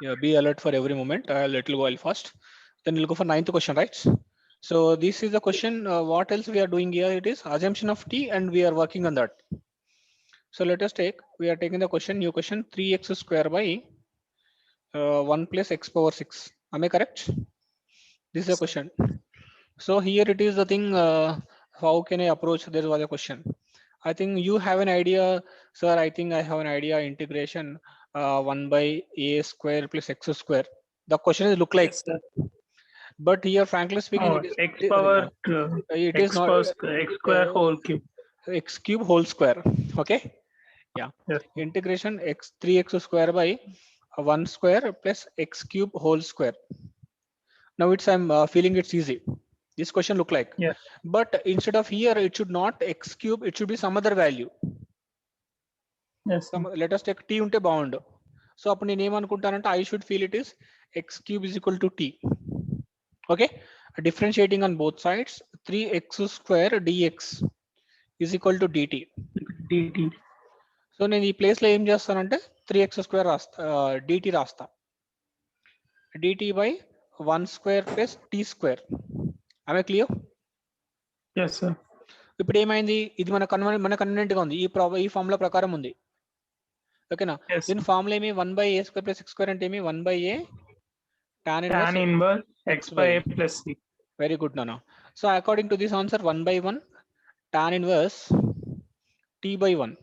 Yeah, be alert for every moment. It will go I'll fast. Then we'll go for ninth question, right? So this is the question. What else we are doing here? It is assumption of t, and we are working on that. So let us take. We are taking the question. New question: 3x square by 1 plus x power 6. Am I correct? This is a question. So here it is the thing. How can I approach? There was a question. I think you have an idea, sir. I think I have an idea. Integration 1 by a square plus x square. The question is look like, Yes, sir. but here, frankly speaking, Oh, it is x power it is x not power x square whole cube. x cube whole square. Okay, yeah. Yes. Integration x 3x square by 1 square plus x cube whole square. Now it's I'm feeling it's easy. This question look like, Yes. but instead of here, it should not x cube. It should be some other value. Yes, sir. Let us take t unte bound. So apni name anukuntanante I should feel it is x cube is equal to t. Okay, differentiating on both sides, 3x square dx is equal to dt. dt. So నేను ఈ place లో ఏం చేస్తానంటే 3x square రాస్తా, dt రాస్తా, dt by 1 square plus t square. ఆమె clear? Yes, sir. ఇప్పుడు ఏమైంది, ఇది మన కన్వీనియంట్ గా ఉంది, ఈ ఫార్ములా ప్రకారం ఉంది. ఓకేనా? Yes, దీని ఫార్ములా ఏమి 1 by a square plus x square అంటే ఏమి 1 by a tan tan inverse inverse x by a plus c. Very good, Nana. So according to this answer, 1 by 1 tan inverse t by 1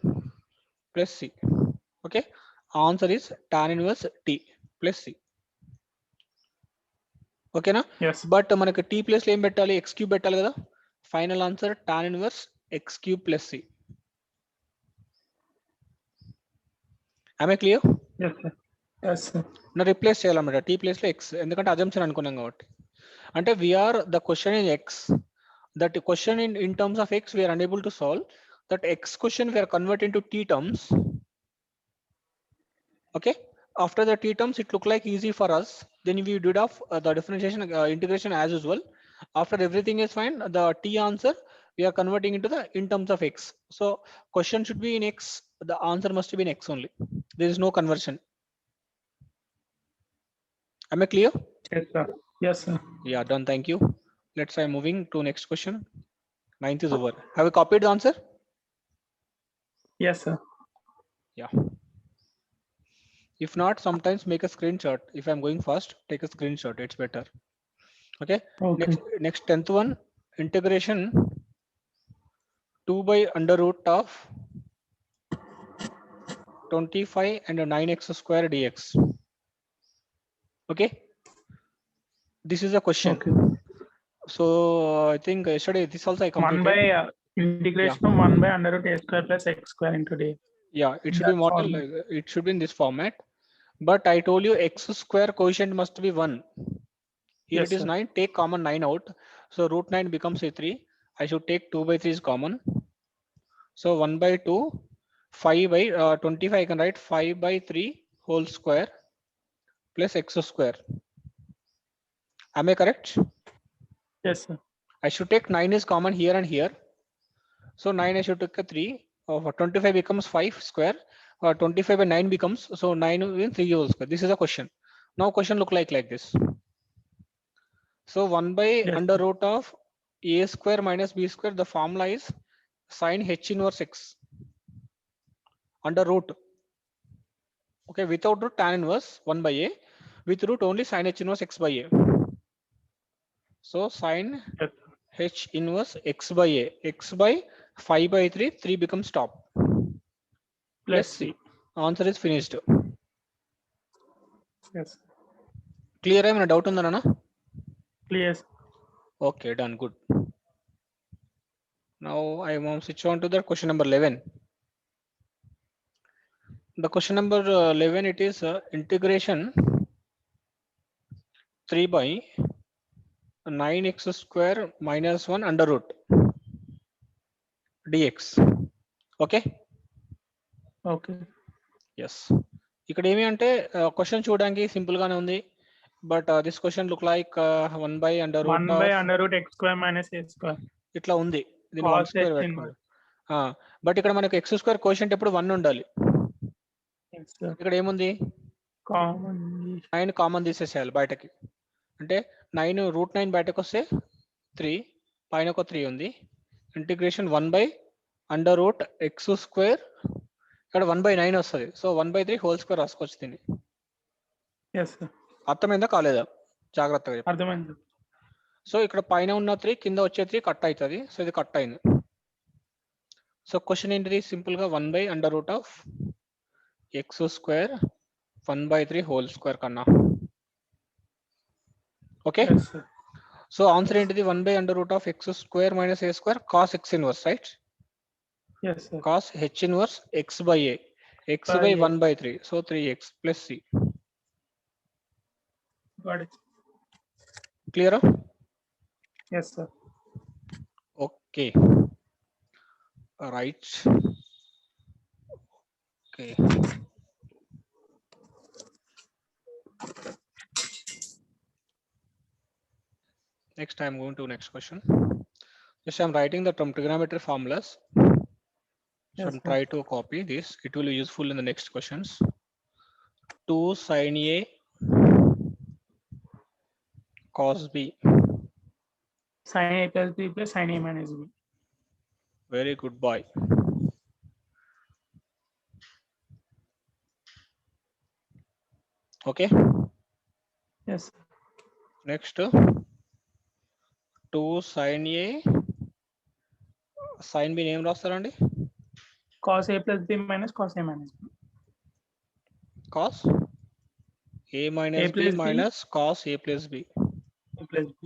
plus c. Okay, answer is tan inverse t plus c. ఓకేనా? Yes. But మనకి t place లో ఏం పెట్టాలి, x cube పెట్టాలి కదా. Final answer tan inverse x cube plus c. ఆమె clear? Yes, sir. Yes, sir. నా replace చేయాలన్నమాట t ప్లేస్ లో x, ఎందుకంటే అజంప్షన్ అనుకున్నాం కాబట్టి. అంటే we're the question in x, that question in terms of x we're unable to solve, that x question we're convert to t terms. Okay, after the t terms it look like easy for us, then we did off the differentiation integration as usual. After everything is fine, the t answer we are converting into the in terms of x. So question should be in x, the answer must be in x only, there is no conversion. Am I clear? Yes, sir. Yes, sir. Yeah, done. Thank you. Let's say moving to next question. Ninth is over. Have you copied the answer? Yes, sir. Yeah, if not, sometimes make a screenshot. If I'm going fast, take a screenshot, it's better. Okay, Okay. next 10th one, integration 2 by under root of 25 and 9x square dx. Okay, this is a question. Okay. So I think yesterday this also I completed. 1 by integration of 1 by under root a square plus x square into d. Yeah, it should be model, it should be in this format, but I told you x square coefficient must be 1. Here Yes, it is sir. 9, take common 9 out, so root 9 becomes a 3. I should take 2 by 3 is common, so 1 by 2, 5 by 25 I can write 5 by 3 whole square plus x square. Am I correct? Yes, sir. I should take 9 is common here and here, so 9 I should take a 3, 25 becomes 5 square, 25 by 9 becomes, so 9 is 3 whole square. This is a question. Now question look like this. So 1 by Yes, under sir. root of a square minus b square, the formula is sin h inverse x under root. Okay, without root tan inverse 1 by a, with root only sin h inverse x by a. So sin Yes. h inverse x by a, x by 5 by 3, 3 becomes top, plus c. Answer is finished. Yes. Clear? I have a doubt on that, Clear. Okay, done. Good. Now I want to switch on to the question number 11. The question number 11, it is integration 3 by 9x square minus 1 under root dx. Okay. Okay. Yes. ఇక్కడ ఏమి అంటే question చూడడానికి simple గానే ఉంది, but this question look like 1 by under root 1 by under root x square minus a square. ఇట్లా ఉంది, దీని Cos 1 square h పెట్టుకోండి. బట్ ఇక్కడ మనకు x స్క్వేర్ కోషంట్ ఎప్పుడు 1 ఉండాలి. Yes, sir. ఇక్కడ ఏముంది, కామన్ 9 కామన్ తీసేసేయాలి బయటకి. అంటే 9 √9 బయటకు వస్తే 3 పైన ఒక 3 ఉంది. Integration 1/√x². ఇక్కడ 1/9 వస్తుంది. సో 1/3² రాసుకోవచ్చు దీన్ని. ఎస్ సార్ అర్థమైందా కాలేదా? జాగ్రత్తగా చెప్పు. అర్థమైంది. సో ఇక్కడ పైన ఉన్న 3 కింద వచ్చే 3 కట్ అవుతుంది. సో ఇది కట్ అయింది. సో క్వశ్చన్ ఏంటిది? సింపుల్ గా 1/√x² 1/3² కన్నా. Okay, yes sir so answer ఏంటిది? 1/√x² - a² cos x inverse, right? Yes sir cos h inverse x/a, x/1/3, so 3x plus c. Got it. Clear? Yes sir Okay, right. Okay, next I'm going to next question. Just I'm writing the trigonometry formulas. So Yes, I'm sir. try to copy this. It will be useful in the next questions. 2 sin A cos B. sin a plus b plus sin a minus b. Very good boy. Okay, Yes. next 2 sin A sin B name రాస్తారండి? Cos a plus b minus cos a minus b. Cos A minus B plus B. minus cos A plus B. A plus b.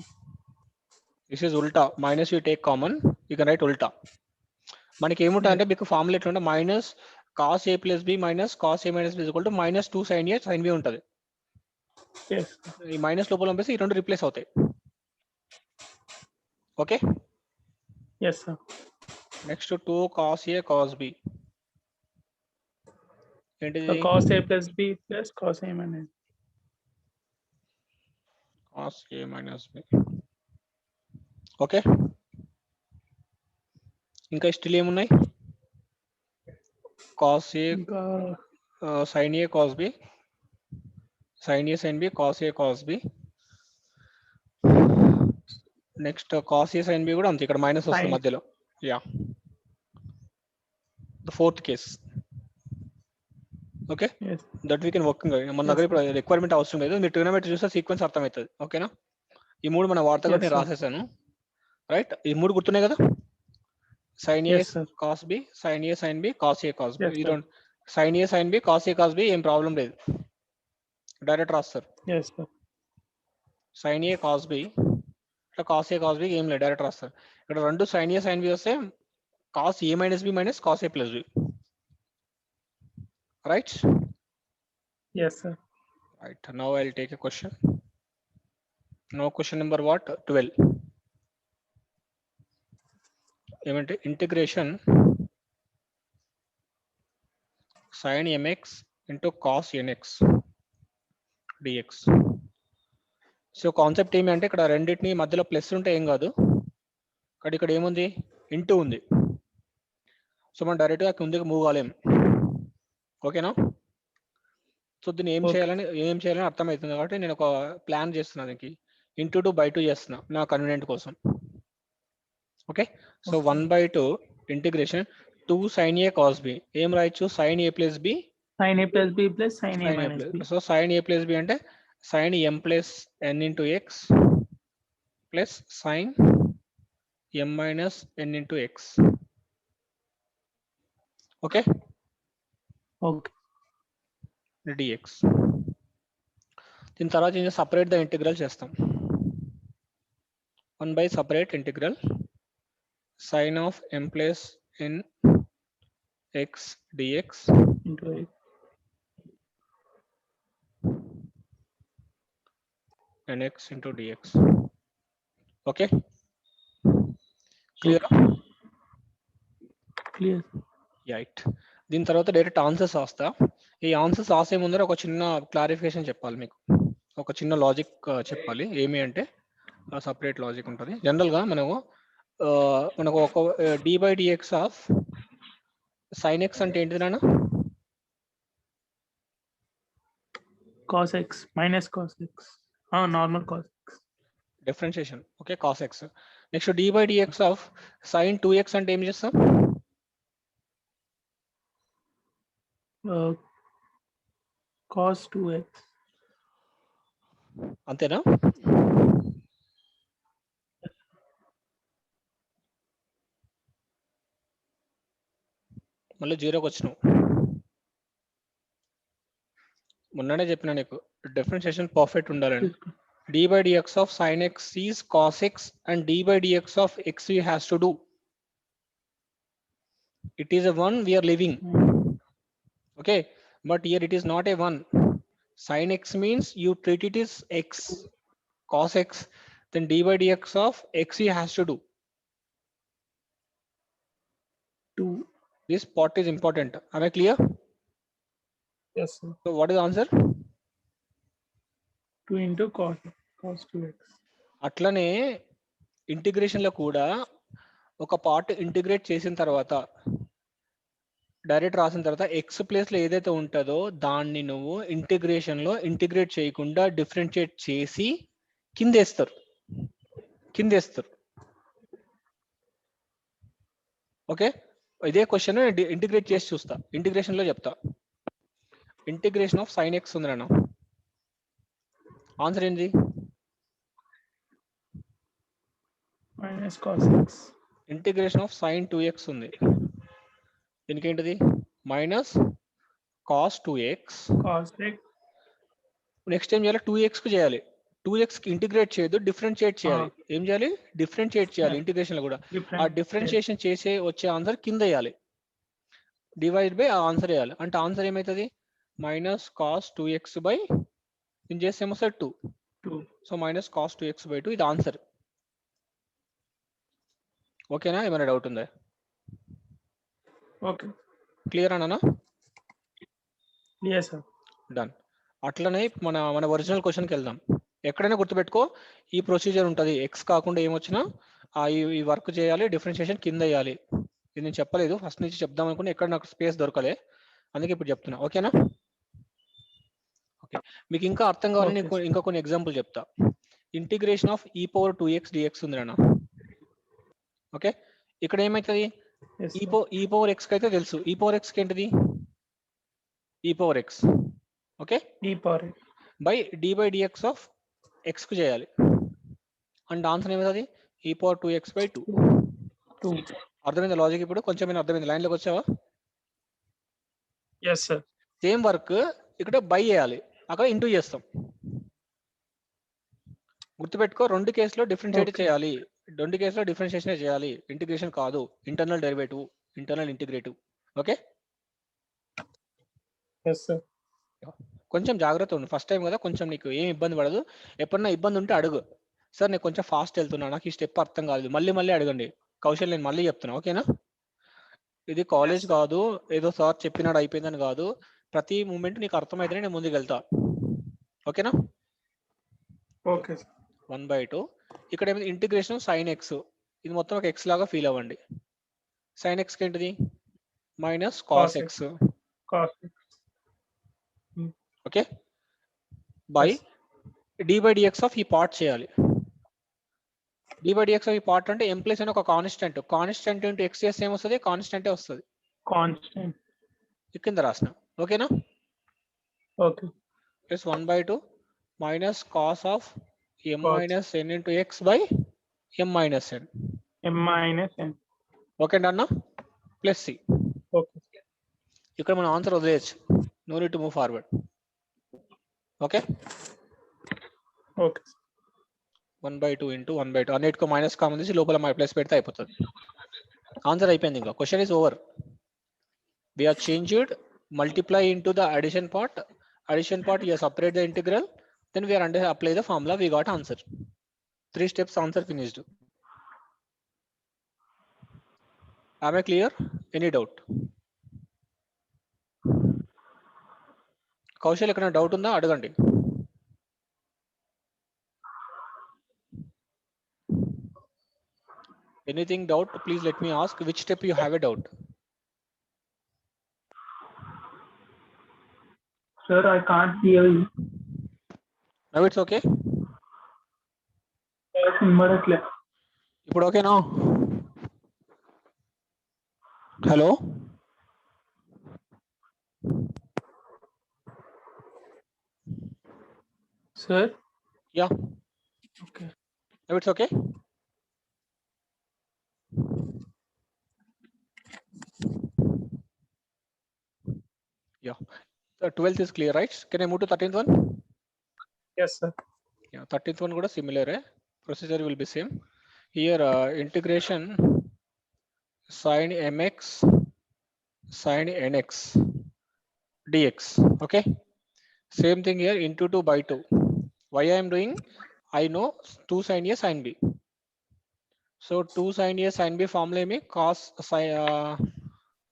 This is ulta. Minus you take common, you can write ulta. మనకి ఏముంటుంది అంటే మీకు formula ఎట్లా ఉంటే minus cos A plus B minus cos A minus B is equal to -2 sin A sin B ఉంటుంది. Yes. ఈ minus లోపల పంపిస్తే ఈ రెండు రిప్లేస్ అవుతాయి. Okay, Yes, sir. Next 2 cos A cos B ఏంటిది? So cos a plus b plus cos a minus b. cos A minus B. Okay, ఇంకా still ఏమున్నాయి? cos A ఇంకా sin A cos B, sin A sin B, cos A cos B. Next cos A sin B కూడా అంతే, ఇక్కడ minus వస్తుంది Sin. మధ్యలో. Yeah, the fourth case. Okay, yes. That we can working. మన దగ్గర ఇప్పుడు requirement అవసరం లేదు, మీరు ట్రిగనోమెట్రీ చూస్తే సీక్వెన్స్ అర్థమవుతుంది. ఓకేనా? ఈ మూడు మన వార్త కూడా Yes, నేను sir. రాసేసాను, రైట్? ఈ మూడు గుర్తున్నాయి కదా? sin A Yes, sir. cos B, sin A sin B, cos A cos B. Yes, ఈ sir. రెండు sin A sin B, cos A cos B ఏం ప్రాబ్లం లేదు, డైరెక్ట్ రాస్తారు. Yes, sir. sin A cos B ఇట్లా cos A cos B ఏం లేదు, direct రాస్తారు. ఇక్కడ రెండు sin A sin B వస్తే cos A minus B minus cos A plus B, right? Yes, sir. Right, now I'll take a question. Now question number what? 12. ఏమంటే integration sin mx into cos nx dx. So concept ఏమి అంటే ఇక్కడ రెండింటిని మధ్యలో plus ఉంటే ఏం కాదు, ఇక్కడ ఏముంది? ఇంటూ ఉంది. సో మనం డైరెక్ట్గా కిందకి మూవ్ కాలేం. ఓకేనా? సో దీన్ని ఏం చేయాలని అర్థమవుతుంది కాబట్టి నేను ఒక ప్లాన్ చేస్తున్నా, దీనికి ఇంటూ 2/2 చేస్తున్నా నా కన్వీనియంట్ కోసం. Okay, so 1/2 integration 2 sin A cos B. ఏం రాయొచ్చు? sin A plus B sin a plus b plus sin a sin A minus b. plus. So sin A plus B అంటే sin m plus n into x plus sin m minus n into x. Okay, Okay. dx. దీని తర్వాత ఏం separate the integral చేస్తాం. 1 / separate integral sin of m plus n x dx Into a and x into dx. Okay, clear? clear. Right. దీని తర్వాత direct answers రాస్తా. ఈ answers రాసే ముందర ఒక చిన్న క్లారిఫికేషన్ చెప్పాలి మీకు, ఒక చిన్న లాజిక్ చెప్పాలి. ఏమి అంటే సపరేట్ లాజిక్ ఉంటుంది. జనరల్గా మనకు ఒక d/dx ఆఫ్ sin x అంటే ఏంటిది నాన్న? cos x minus cos x. Normal cos x. Differentiation. Okay, cos x. Next d by dx of sin 2x అంటే ఏం చేస్తాం? Cos 2x. అంతేనా? మళ్ళీ జీరోకి వచ్చినావు. మొన్ననే చెప్పినా నీకు డిఫరెన్షియేషన్ పర్ఫెక్ట్ ఉండాలని. d by dx of sin x is cos x and d by dx of x we has to do. It is a 1 we are leaving. Okay, but here it is not a 1. Sin x means you treat it as x, cos x, then d by dx of x we has to do. 2. This part is important. Am I clear? Yes, sir. So what is the answer? 2 into cos 2x. అట్లనే integration లో కూడా ఒక part integrate చేసిన తర్వాత direct రాసిన తర్వాత X place లో ఏదైతే ఉంటుందో దాన్ని నువ్వు ఇంటిగ్రేషన్ లో ఇంటిగ్రేట్ చేయకుండా డిఫరెన్షియేట్ చేసి కిందేస్తారు. ఓకే, ఇదే క్వశ్చన్ ఇంటిగ్రేట్ చేసి చూస్తా, ఇంటిగ్రేషన్ లో చెప్తా. ఇంటిగ్రేషన్ ఆఫ్ సైన్ ఎక్స్ ఉంది అన్న, ఆన్సర్ ఏంటి? Minus cos x. Integration of sine 2x ఉంది, దీనికి ఏంటిది? Minus cos 2x. Cos x. Next ఏం చేయాలి? 2x కు చేయాలి. 2x కి ఇంటిగ్రేట్ చేయదు, డిఫరెన్షియేట్ చేయాలి. ఏం చేయాలి? డిఫరెన్షియేట్ చేయాలి ఇంటిగ్రేషన్ లో కూడా. ఆ డిఫరెన్షియేషన్ చేసే వచ్చే ఆన్సర్ కింద వేయాలి, డివైడ్ బై ఆ ఆన్సర్ వేయాలి. అంటే ఆన్సర్ ఏమవుతుంది? మైనస్ కాస్ 2x బై దీన్ని చేస్తే ఏమొస్తుంది? 2. So minus cos 2x by 2 ఇది ఆన్సర్. ఓకేనా? ఏమైనా డౌట్ ఉందా? ఓకే, క్లియర్ అన్నా? yes sir. డన్. అట్లనే మన ఒరిజినల్ క్వశ్చన్కి వెళ్దాం. ఎక్కడైనా గుర్తుపెట్టుకో, ఈ ప్రొసీజర్ ఉంటుంది. ఎక్స్ కాకుండా ఏమొచ్చినా ఈ వర్క్ చేయాలి, డిఫరెన్షియేషన్ కింద వేయాలి. ఇది నేను చెప్పలేదు, ఫస్ట్ నుంచి చెప్దాం అనుకుని ఎక్కడ నాకు స్పేస్ దొరకలే, అందుకే ఇప్పుడు చెప్తున్నా. ఓకేనా? ఓకే, మీకు ఇంకా అర్థం కావాలని ఇంకా కొన్ని ఎగ్జాంపుల్ చెప్తా. Integration of e power 2x dx ఉంది అన్న. ఓకే, ఇక్కడ ఏమవుతుంది? ఈ పవర్ ఎక్స్ అయితే తెలుసు, ఈ పవర్ ఎక్స్ ఏంటిది? ఈ power X. Okay, by D by dx of X కు చేయాలి. అండ్ ఆన్సర్ ఏమవుతుంది? ఈ పవర్ 2x బై 2. అర్థమైంది లాజిక్? ఇప్పుడు కొంచెం అర్థమైంది, లైన్లోకి వచ్చావా? yes sir. సేమ్ వర్క్ ఇక్కడ బై చేయాలి, అక్కడ ఇంటూ చేస్తాం. గుర్తుపెట్టుకో, రెండు కేసులో డిఫరెన్షియేట్ చేయాలి, రెండు కేసులో డిఫరెన్షియేషన్ చేయాలి, ఇంటిగ్రేషన్ కాదు. Internal derivative, internal integrative. Okay, yes sir. కొంచెం జాగ్రత్త ఉండు, ఫస్ట్ టైం కదా, కొంచెం నీకు ఏం ఇబ్బంది పడదు. ఎప్పుడన్నా ఇబ్బంది ఉంటే అడుగు, సార్ నేను కొంచెం ఫాస్ట్ వెళ్తున్నా, నాకు ఈ స్టెప్ అర్థం కాదు, మళ్ళీ అడగండి. కౌశల్ నేను మళ్ళీ చెప్తున్నా, ఓకేనా? ఇది కాలేజ్ కాదు, ఏదో సార్ చెప్పినాడు అయిపోయిందని కాదు. ప్రతి మూమెంట్ నీకు అర్థమైతేనే నేను ముందుకు వెళ్తా. ఓకేనా? ఓకే, 1/2. ఇక్కడ ఏమైంది? ఇంటిగ్రేషన్ సైన్ ఎక్స్, ఇది మొత్తం ఒక ఎక్స్ లాగా ఫీల్ అవ్వండి. సైన్ ఎక్స్ ఏంటిది? Minus cos x. Okay, by D by dx of ఈ పార్ట్ చేయాలి. డి బై డిఎక్స్ ఆఫ్ ఈ పార్ట్ అంటే ఎం ప్లస్ అని ఒక కాన్స్టెంట్ ఇంటూ ఎక్స్ చేస్తే ఏమొస్తుంది? కాన్స్టెంటే వస్తుంది, కింద రాసిన. ఓకేనా? Okay, plus 1/2 minus cos of m minus n into x by m minus n. Okay అన్న, ప్లస్ సి. ఇక్కడ మనం ఆన్సర్ వదిలేయచ్చు, no need to move forward. Okay, 1/2 into 1/2 అన్నిటికో మైనస్ కామన్ తీసి లోపల ప్లస్ పెడితే అయిపోతుంది. ఆన్సర్ అయిపోయింది, ఇంకా question is over. We are changed, multiply into the addition part you separate the integral, then we are apply the formula, we got answer. 3 steps, answer finished. Am I clear? Any doubt? Kaushal ఎక్కడ doubt ఉందా? అడగండి. Anything doubt, please let me ask. Which step you have a doubt? Sir, I can't hear you. Now it's okay. వినబడట్లే. ఇప్పుడు ఓకేనా? Hello, sir yeah, okay. now it's okay. Yeah, the 12th is clear, right? Can I move to 13th one? Yes sir. Yeah, 13th one kuda similar, procedure will be same. Here integration sin mx sin nx dx. Okay, same thing here, into 2 by 2. Why I am doing? I know 2 sin A sin B. So 2 sin A sin B formula में cos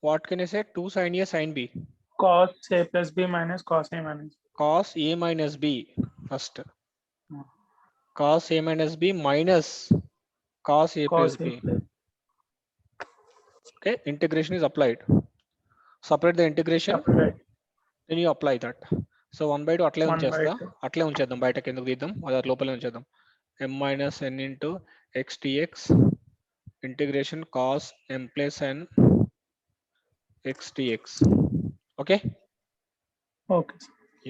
what can I say? 2 sin A sin B. Cos A plus B minus cos A minus Cos A minus B first. Cos A minus B minus cos A plus cos A B. Okay, integration is applied. Separate the integration, then you apply that. So 1 by 2 అట్లే 1 by ఉంచేస్తా, 2. అట్లే ఉంచేద్దాం, బయటకి ఎందుకు తీద్దాం, అది లోపలే ఉంచేద్దాం. m minus n into x dx integration cos m plus n x dx. Okay, okay.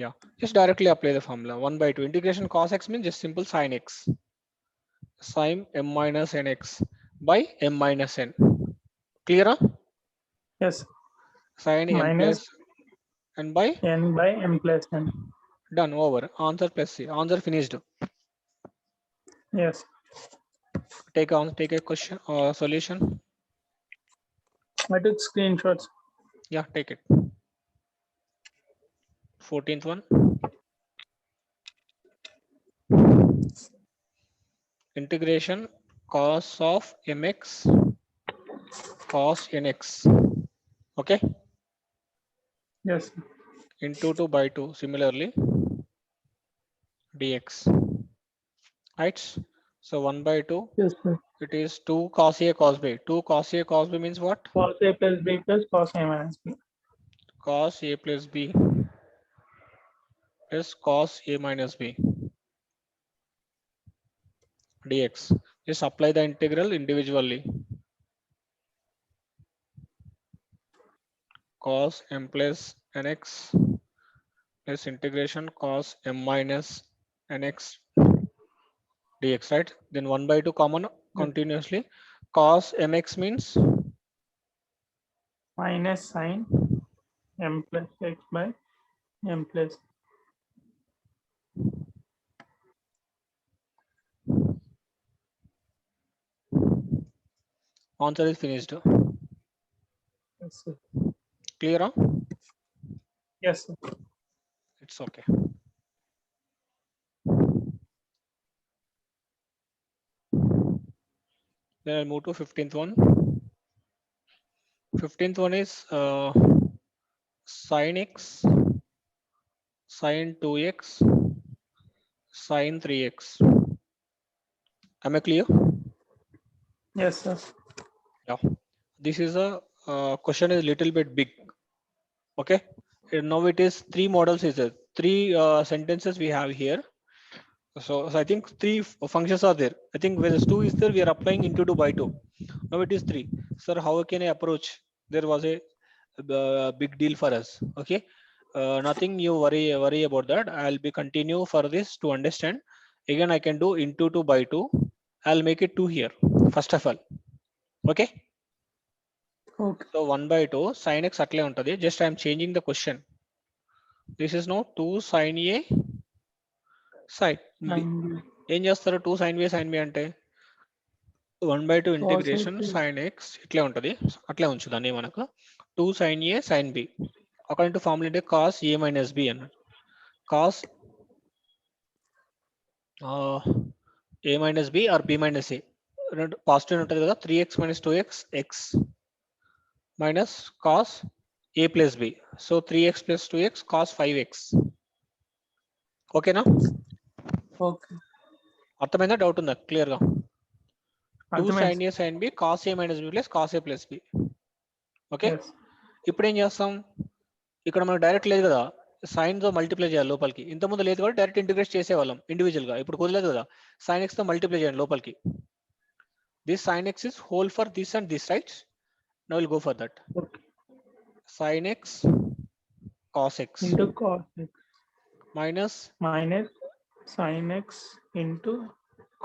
yeah, just directly apply the formula. 1 by 2 integration cos x means just simple sin x, sin m minus nx by m minus n. Clear? Yes. Sin m minus plus n by n by m plus n. done, over. Answer plus C. Answer finished. Yes. Take a question or solution. I took screenshots. Yeah, take it. 14th one. Integration cos of mx cos nx. Okay, Yes. into 2 by 2 similarly dx. Right, so 1 by 2, Yes, sir. it is 2 cos A cos B. 2 cos A cos B means what? Cos A plus B plus cos A minus B. Cos A plus B plus cos A minus B dx. Just apply the integral individually. Cos m plus nx plus integration cos m minus nx dx, right? Then 1 by 2 common continuously. Cos mx means Minus sin m plus x by m plus. answer is finished. Yes, sir. Clear? Huh? Yes, sir. It's okay. Then I'll move to 15th one. 15th one is sin x sin 2x sin 3x. Am I clear? Yes, sir. Yeah, this is a question is little bit big. Okay, and now it is 3 models, is there 3 sentences we have here. So I think 3 functions are there. I think whereas 2 is there, we are applying into 2 by 2. Now it is 3. Sir, how can I approach? There was a big deal for us. Okay, nothing you worry about that. I'll be continue for this to understand. Again, I can do into 2 by 2. I'll make it 2 here first of all. Okay, Okay. so 1 by 2 sin x అట్లే ఉంటుంది. Just I am changing the question. This is now 2 sin A sin B. ఏం చేస్తారు 2 sin A sin B అంటే 1 by 2 integration sin x ఇట్లే ఉంటుంది, అట్లే ఉంచుదాన్ని మనకు 2 sin A sin B according to formula అంటే cos A minus B అన్నట్టు. cos A minus B or B minus A రెండు పాజిటివ్ ఉంటుంది కదా. 3x minus 2x x minus cos A plus B. So 3x plus 2x cos 5x. ఓకేనా? Okay. అర్థమైందా? Doubt ఉందా? Clear గా 2 sin అర్థమైంది. A sin B cos A minus B plus cos A plus B. Okay, Yes. ఇప్పుడు ఏం చేస్తాం, ఇక్కడ మనకు డైరెక్ట్ లేదు కదా, సైన్ తో మల్టిప్లై చేయాలి లోపలికి. ఇంతకుముందు లేదు కూడా డైరెక్ట్ ఇంటిగ్రేట్ చేసేవాళ్ళం ఇండివిజువల్ గా. ఇప్పుడు కుదరలేదు కదా, సైన్ ఎక్స్ తో మల్టిప్లై చేయండి లోపలికి. This sign X is whole for this and this, right? Now will go for that. Okay. Sin x cos x Into cos x minus minus sin x into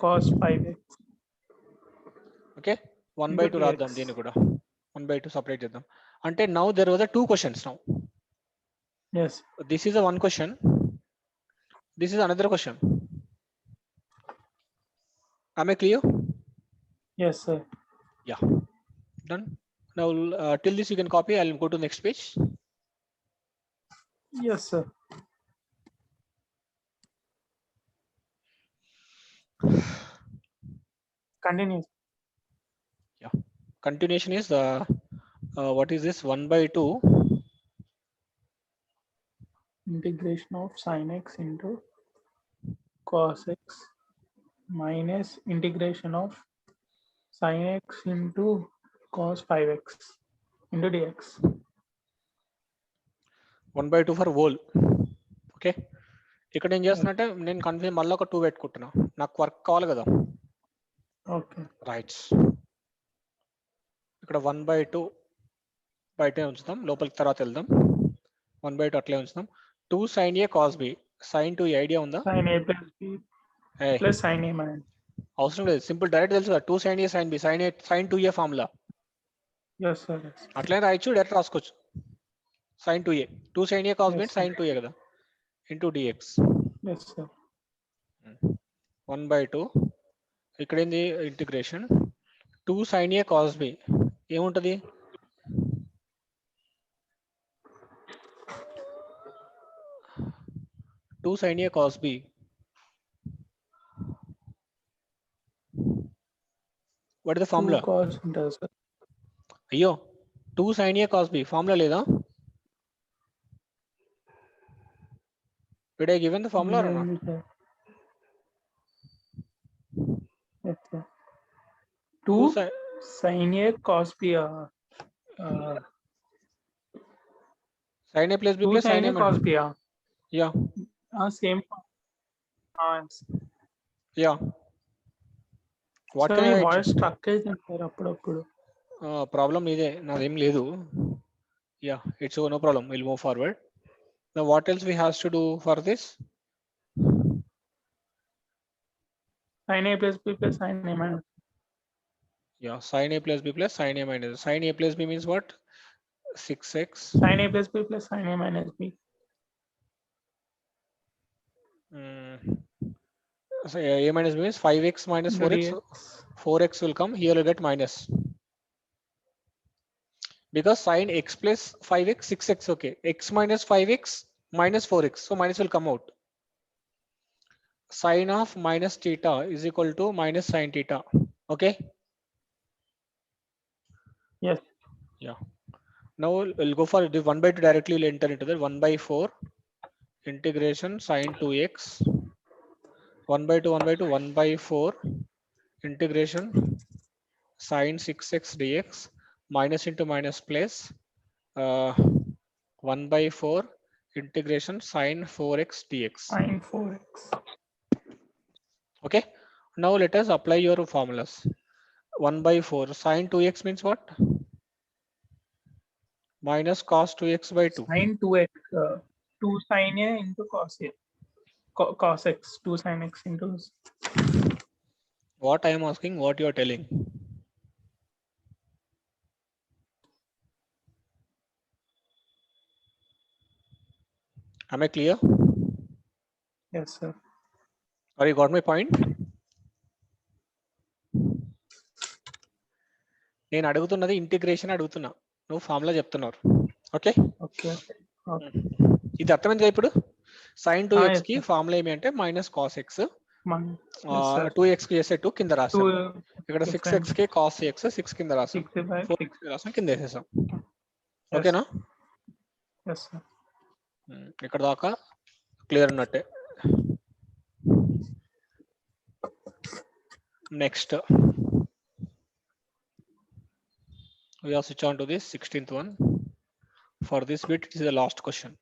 cos 5x. okay 1 by Into 2 రాద్దాం dx. దీన్ని కూడా. 1 by 2 separate చేద్దాం. అంటే now there was a two questions now. Yes. This is a one question. This is another question. Am I clear? Yes, sir. Yeah. Done. Now till this you can copy. I'll go to next page. Yes, sir. Continue. Yeah. Continuation is what is this? 1 by 2 Integration of sin x into cos x minus integration of sin x into cos 5x into dx. 1 by 2 for whole. Okay, ఇక్కడ ఏం చేస్తున్నా నేను confuse మళ్ళీ ఒక 2 పెట్టుకుంటున్నా, నాకు work కావాలి కదా. Okay. రైట్స్ ఇక్కడ 1 by 2 బయటే ఉంచుదాం, లోపలికి తర్వాత వెళ్దాం. 1 by 2 అట్లే ఉంచుదాం. 2 sin a cos b. sin 2 idea ఉందా? Sin a plus b plus sin a minus. అవసరం లేదు, సింపుల్ డైరెక్ట్ తెలుసు కదా. 2 sin a sin b, sin 2a formula Yes, sir. Yes. అట్లే రాయొచ్చు, డైరెక్ట్ రాసుకోవచ్చు. sin 2a 2 sin a cos b Yes, sin 2a కదా, into dx. Yes, sir. 1 by 2 ఇక్కడ ఏంది integration. 2 sin a cos b ఏముంటది? Two sin a cos b. What is the formula? 2 cos ఉంటుంది, sir. అయ్యో 2 sin a cos b formula లేదా? Did I given the formula or not? Yes, sir. 2 sin a cos b. Sin a plus b 2 plus sin a cos b. Yeah. Same. Yeah. What Sir, can I me write? Voice struck అవుతుంది sir అప్పుడప్పుడు. Problem ఇదే, నాదేం లేదు. Yeah, it's no problem. We'll move forward. Now what else we have to do for this? Sin a plus b plus sin a minus. Yeah, sin a plus b plus sin a minus. Sin a plus b means what? 6x. Sin a plus b plus sin a minus b. So a minus b means 5x minus 4x. 4x will come here, will get minus, because sin x plus 5x 6x. Okay, x minus 5x minus 4x, so minus will come out. Sin of minus theta is equal to minus sin theta. Okay. Yes. Yeah. Now we'll go for the 1 by 2 directly. We'll enter into the 1 by 4 integration sin 2x. 1 by 2 1 by 2 1 by 4 integration sin 6x dx minus into minus plus 1 by 4 integration sin 4x dx. Sin 4x. Okay. Now let us apply your formulas. 1 by 4 sin 2x means what? Minus cos 2x by 2. Sin 2x. 2 sin a into cos a. Cos x. 2 sin x into. What I am asking, what you are telling. Am I clear? Yes, sir. Or you got my point? నేను అడుగుతున్నది integration అడుగుతున్నా, నువ్వు formula చెప్తున్నారు. Okay, Okay. ఇది అర్థమైంది ఇప్పుడు. sin 2x కి formula ఏమి అంటే మైనస్ కాస్ ఎక్స్, 2x కి చేసే 2 కింద రాసాం. ఇక్కడ 6x కి కాస్ ఎక్స్ 6 కింద రాసాం, 4 రాసాం, కింద వేసేసాం. ఓకేనా? Yes, sir. ఇక్కడ దాకా క్లియర్ ఉన్నట్టే. Next we are switch on to this 16th one. For this bit, it is the last question.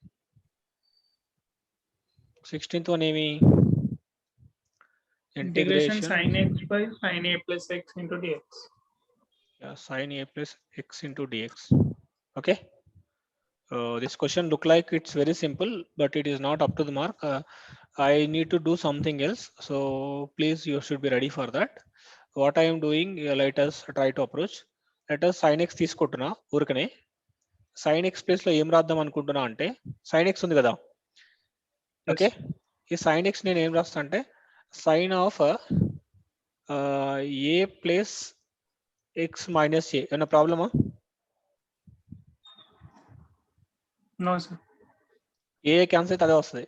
16th one ఏమి Integration integration sin x by sin a plus x into dx. sin a plus x into dx. Okay, this question look like it's very simple, but it is not up to the mark. I need to do something else, so please you should be ready for that. What I am doing, let us try to approach. Let us sin x తీసుకుంటున్నా ఊరికనే sin x place లో ఏం రాద్దాం అనుకుంటున్నా అంటే sin x ఉంది కదా. Okay, ఈ sin x నేను ఏం రాస్తా అంటే sin of a plus x minus a. ఏమైనా ప్రాబ్లమా? No, sir. ఏ క్యాన్సిల్ అయితే అదే వస్తుంది.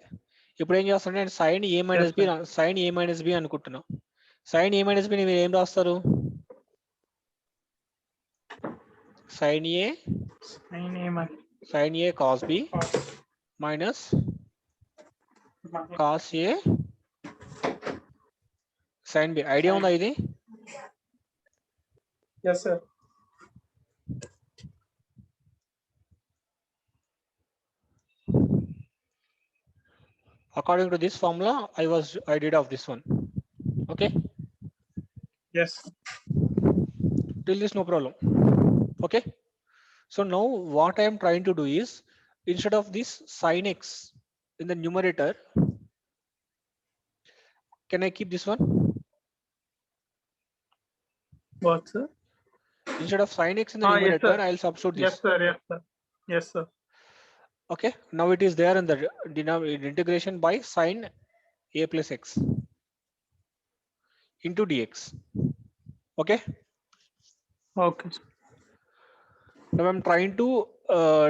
ఇప్పుడు ఏం చేస్తాను నేను sine A minus B, sine A minus B అనుకుంటున్నా. సైన్ ఏ మైనస్ బి మీరు ఏం రాస్తారు? Sine A cos B minus cos A sine B. Idea ఉందా ఇది? Yes, sir. According to this formula, I did of this one. Okay. Yes. Till this no problem. Okay. So now what I am trying to do is, instead of this sin x in the numerator, can I keep this one? What, sir? Instead of sin x in the numerator, yes, I'll substitute this. Yes, sir. Yes, sir. Yes, sir. Okay. Now it is there in the integration by sin a plus x into dx. Okay. Okay. Now I'm trying to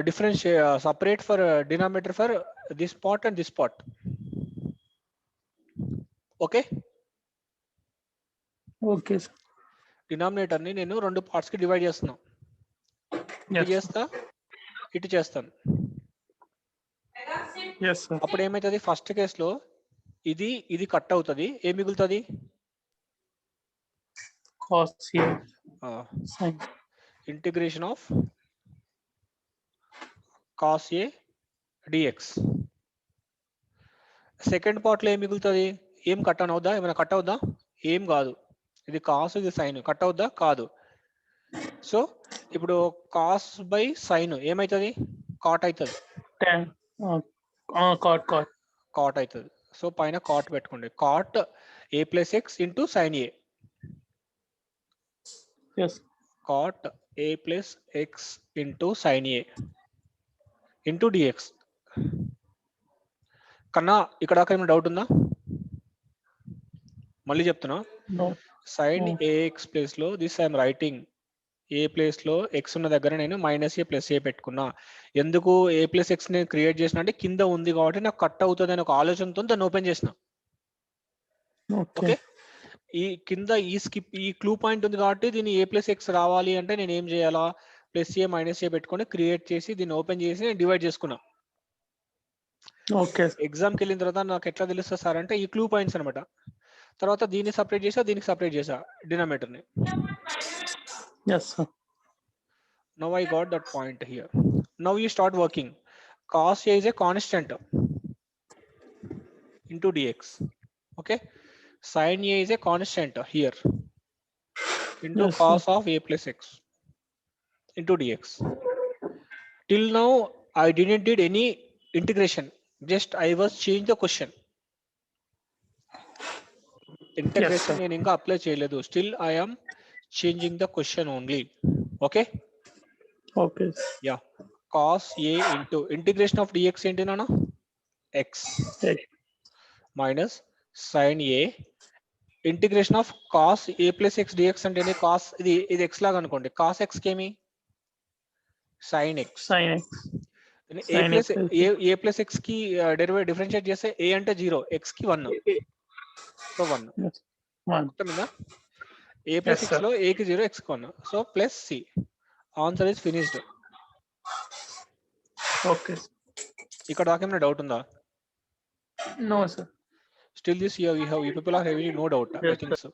differentiate, separate for denominator for this part and this part. Okay. Okay, sir. Denominator ని నేను రెండు parts కి divide చేస్తున్నా. ఇటు చేస్తా, ఇటు చేస్తాను. అప్పుడు ఏమైతుంది? ఫస్ట్ కేస్ లో ఇది కట్ అవుతుంది, ఏం మిగులుతుంది? Integration of cos A dx. Second part లో ఏం మిగులుతుంది? ఏం కట్ అని అవుద్దా? ఏమైనా కట్ అవుద్దా? ఏం కాదు. ఇది కాస్, ఇది సైన్. కట్ అవుద్దా? కాదు. సో ఇప్పుడు కాస్ బై సైన్ ఏమైతుంది? కాట్ అవుతుంది. కాట్ అవుతుంది. సో పైన కాట్ పెట్టుకోండి. Cot A plus x into sine A. Cot A plus x into sine A into dx. కన్నా ఇక్కడ దాకా ఏమైనా డౌట్ ఉందా? మళ్ళీ చెప్తున్నా, సైన్ ఏఎక్స్ ప్లేస్ లో దిస్ ఐఎమ్ రైటింగ్ ఏ ప్లేస్ లో ఎక్స్ ఉన్న దగ్గర నేను మైనస్ ఏ ప్లస్ ఏ పెట్టుకున్నా. ఎందుకు ఏ ప్లస్ ఎక్స్ నేను క్రియేట్ చేసిన అంటే కింద ఉంది కాబట్టి నాకు కట్ అవుతుంది అని ఒక ఆలోచనతో దాన్ని ఓపెన్ చేసిన. ఓకే, ఈ కింద ఈ క్లూ పాయింట్ ఉంది కాబట్టి దీన్ని ఏ ప్లస్ ఎక్స్ రావాలి అంటే నేను ఏం చేయాలా? ప్లస్ ఏ మైనస్ ఏ పెట్టుకొని క్రియేట్ చేసి దీన్ని ఓపెన్ చేసి నేను డివైడ్ చేసుకున్నా. ఎగ్జామ్కి వెళ్ళిన తర్వాత నాకు ఎట్లా తెలుస్తుంది సార్ అంటే ఈ క్లూ పాయింట్స్ అనమాట. తర్వాత దీన్ని సపరేట్ చేసా, దీనికి సపరేట్ చేసా డినామినేటర్ ని. Yes, sir. Now I got that point here. Now you start working. Cos A is a constant into dx. Okay. Sin A is a constant here into Yes, cos sir. of A plus x into dx. Till now I didn't did any integration. Just I was change the question. Integration నేను ఇంకా apply చేయలేదు. Still I am changing the question only. Okay. Okay. Yeah. Cos A into integration of dx ఏంటి నాన్న? x minus sin A integration of cos A plus X dx అంటే cos ఇది x లాగా అనుకోండి. Cos X కేమి sine X. A plus X కి differentiate చేస్తే A అంటే 0, ఎక్స్ కి 1. సో 1 అర్థమైందా? ఏ ప్లస్ ఎక్స్ లో ఏ కి 0, ఎక్స్ కి 1. So plus C. Answer is finished. Okay. ఇక్కడ దాకా ఏమైనా డౌట్ ఉందా? No sir. Still this year you people are having no doubt. I think so.